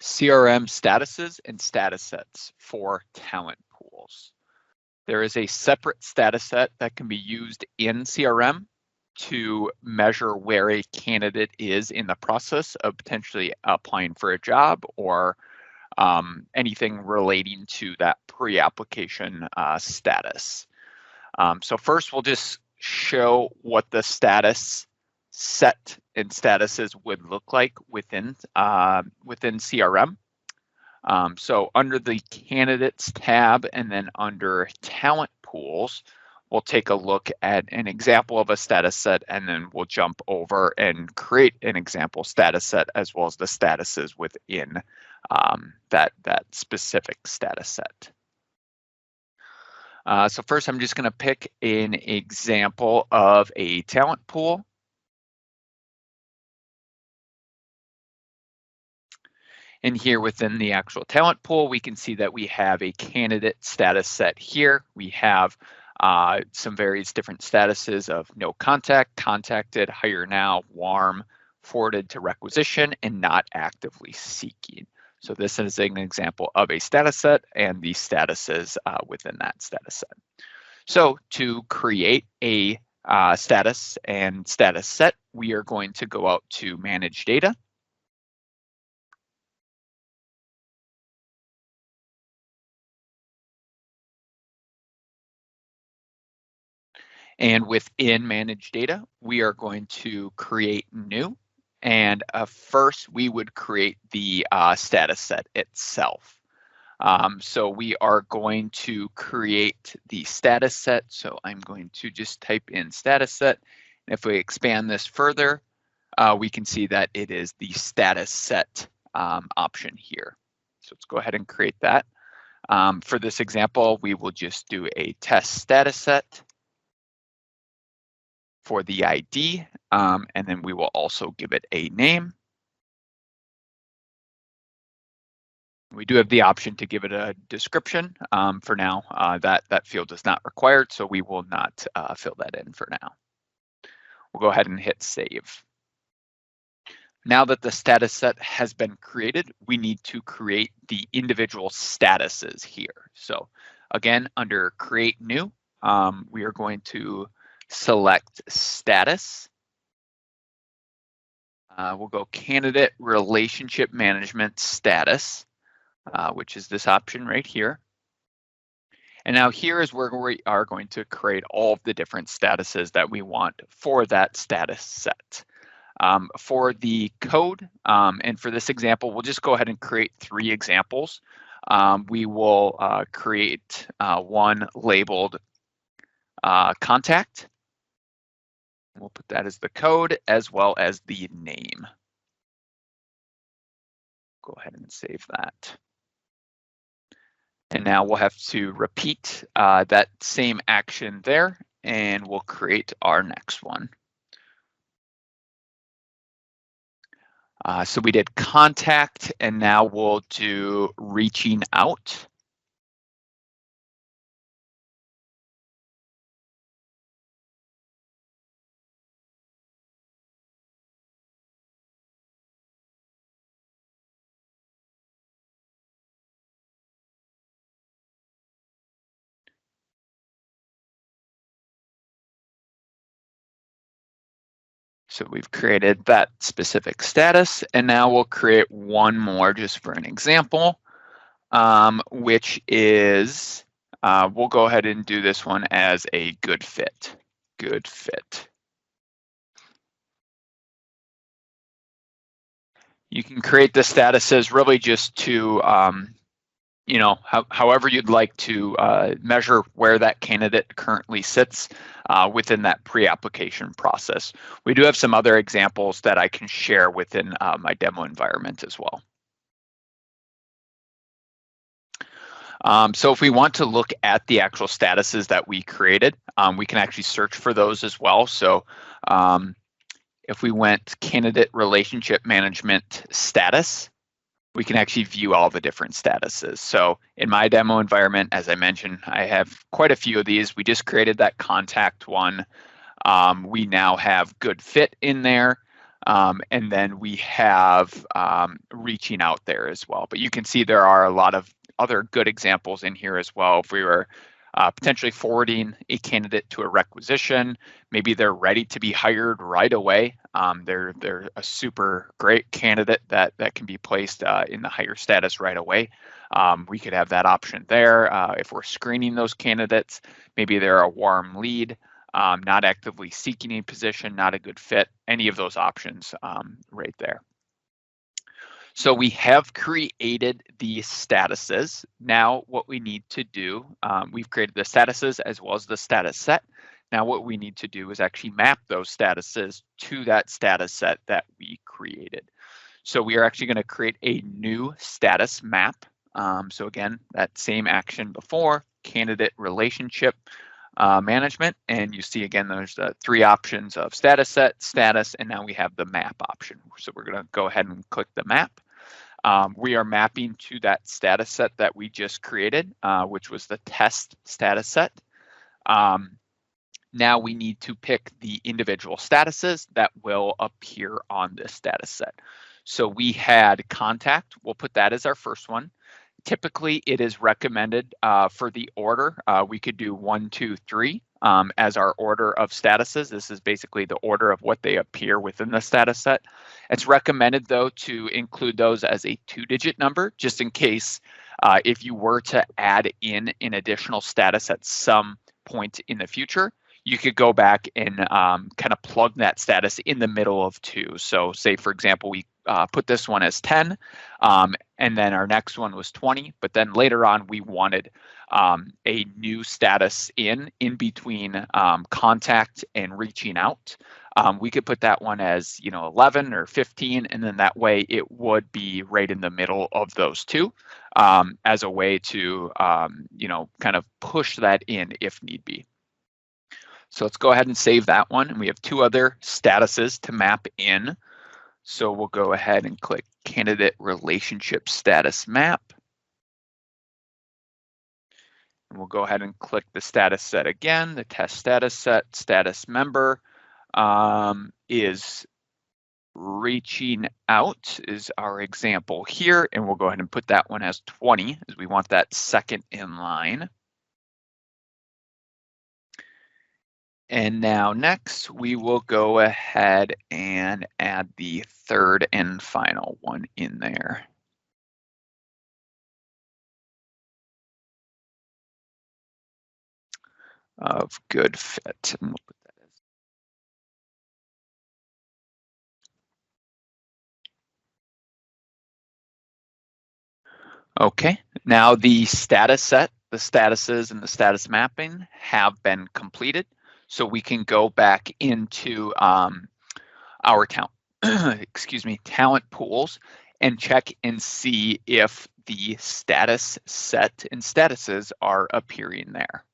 CRM statuses and status sets for talent pools. There is a separate status set that can be used in CRM to measure where a candidate is in the process of potentially applying for a job or anything relating to that pre-application status. So first, we'll just show what the status set and statuses would look like within CRM. So under the Candidates tab and then under Talent Pools, we'll take a look at an example of a status set, and then we'll jump over and create an example status set as well as the statuses within that specific status set. So first, I'm just going to pick an example of a talent pool. And here within the actual talent pool, we can see that we have a candidate status set here. We have some various different statuses of no contact, contacted, hire now, warm, forwarded to requisition, and not actively seeking. So this is an example of a status set and the statuses within that status set. So to create a status and status set, we are going to go out to Manage Data. And within Manage Data, we are going to create new. And first, we would create the status set itself. So we are going to create the status set. So I'm going to just type in status set. And if we expand this further, we can see that it is the status set option here. So let's go ahead and create that. For this example, we will just do a test status set for the ID, and then we will also give it a name. We do have the option to give it a description. For now, that field is not required, so we will not fill that in for now. We'll go ahead and hit save. Now that the status set has been created, we need to create the individual statuses here. So again, under Create New, we are going to select Status. We'll go Candidate Relationship Management Status, which is this option right here. And now here is where we are going to create all of the different statuses that we want for that status set. For the code, and for this example, we'll just go ahead and create 3 examples. We will create one labeled contact. We'll put that as the code as well as the name. Go ahead and save that. And now we'll have to repeat that same action there, and we'll create our next one. So we did contact, and now we'll do reaching out. So we've created that specific status, and now we'll create one more just for an example, which is, we'll go ahead and do this one as a good fit. Good fit. You can create the statuses really just to, however you'd like to measure where that candidate currently sits within that pre-application process. We do have some other examples that I can share within my demo environment as well. So if we want to look at the actual statuses that we created, we can actually search for those as well. So if we went Candidate Relationship Management Status, we can actually view all the different statuses. So in my demo environment, as I mentioned, I have quite a few of these. We just created that contact one. We now have good fit in there. And then we have reaching out there as well. But you can see there are a lot of other good examples in here as well. If we were potentially forwarding a candidate to a requisition, maybe they're ready to be hired right away. They're a super great candidate that can be placed in the hire status right away. We could have that option there. If we're screening those candidates, maybe they're a warm lead, not actively seeking a position, not a good fit, any of those options right there. So we have created the statuses. Now what we need to do, we've created the statuses as well as the status set. Now what we need to do is actually map those statuses to that status set that we created. So we are actually going to create a new status map. So again, that same action before, candidate relationship management, and you see again there's the three options of status set, status, and now we have the map option. So we're going to go ahead and click the map. We are mapping to that status set that we just created, which was the test status set. Now we need to pick the individual statuses that will appear on this status set. So we had contact, we'll put that as our first one. Typically, it is recommended for the order. We could do 1, 2, 3 as our order of statuses. This is basically the order of what they appear within the status set. It's recommended, though, to include those as a 2-digit number, just in case if you were to add in an additional status at some point in the future, you could go back and kind of plug that status in the middle of 2. So say, for example, we put this one as 10, and then our next one was 20, but then later on we wanted a new status in between contact and reaching out. We could put that one as 11 or 15, and then that way it would be right in the middle of those two as a way to kind of push that in if need be. So let's go ahead and save that one. And we have 2 other statuses to map in. So we'll go ahead and click Candidate Relationship Status Map. And we'll go ahead and click the status set again, the test status set. Status member is reaching out is our example here. And we'll go ahead and put that one as 20 as we want that second in line. And now next, we will go ahead and add the third and final one in there. Of good fit. And we'll put that as okay, now the status set, the statuses and the status mapping have been completed. So we can go back into our talent pools and check and see if the status set and statuses are appearing there.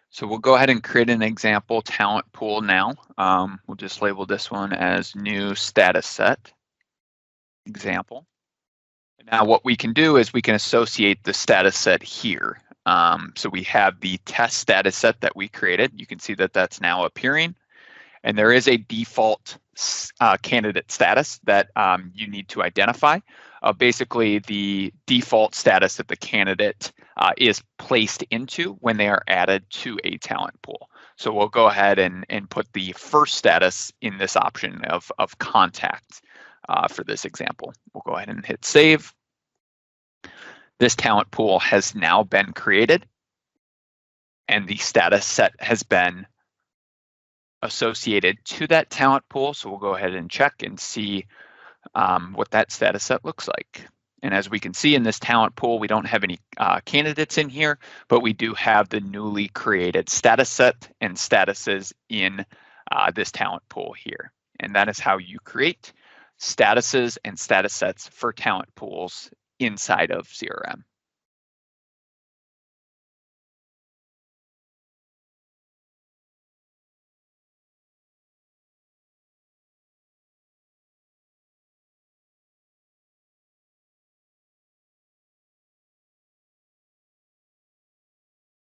So we'll go ahead and create an example talent pool now. We'll just label this one as new status set example. Now what we can do is we can associate the status set here. So we have the test status set that we created. You can see that that's now appearing. And there is a default candidate status that you need to identify. Basically, the default status that the candidate is placed into when they are added to a talent pool. So we'll go ahead and put the first status in this option of contact for this example. We'll go ahead and hit save. This talent pool has now been created, and the status set has been associated to that talent pool. So we'll go ahead and check and see what that status set looks like. And as we can see in this talent pool, we don't have any candidates in here, but we do have the newly created status set and statuses in this talent pool here. And that is how you create statuses and status sets for talent pools inside of CRM.